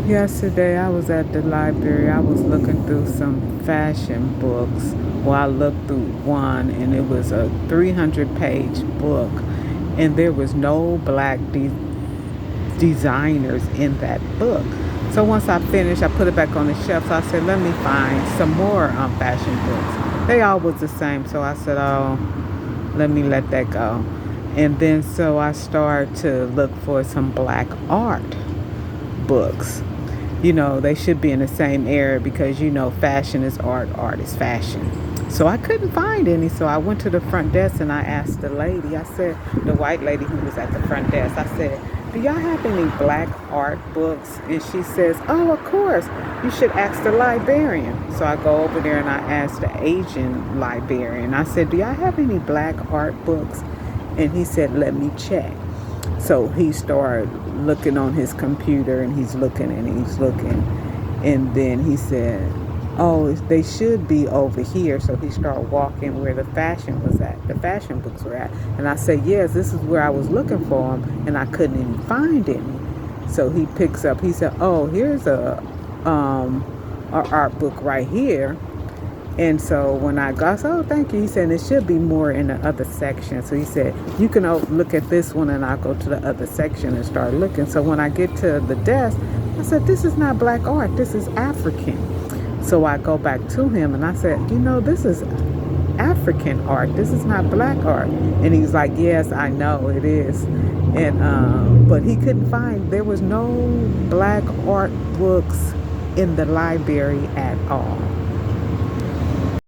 Yesterday I was at the library. I was looking through some fashion books. Well, I looked through one and it was a 300-page book, and there was no black designers in that book. So once I finished, I put it back on the shelf. So I said, let me find some more fashion books. They all was the same. So I said, oh, let me let that go. And then so I started to look for some black art books. They should be in the same area because fashion is art, art is fashion. So I couldn't find any. So I went to the front desk and I asked the lady, I said, the white lady who was at the front desk, I said, do y'all have any black art books? And she says, oh, of course. You should ask the librarian. So I go over there and I asked the Asian librarian. I said, do y'all have any black art books? And he said, let me check. So he started looking on his computer and he's looking and he's looking. And then he said, oh, they should be over here. So he started walking where the fashion was at, the fashion books were at. And I said, yes, this is where I was looking for them and I couldn't even find any. So he picks up, he said, oh, here's a art book right here. And so when I got, oh, thank you. He said, it should be more in the other section. So he said, you can look at this one and I'll go to the other section and start looking. So when I get to the desk, I said, this is not black art. This is African. So I go back to him and I said, this is African art. This is not black art. And he's like, yes, I know it is. And, but he couldn't find, there was no black art books in the library at all.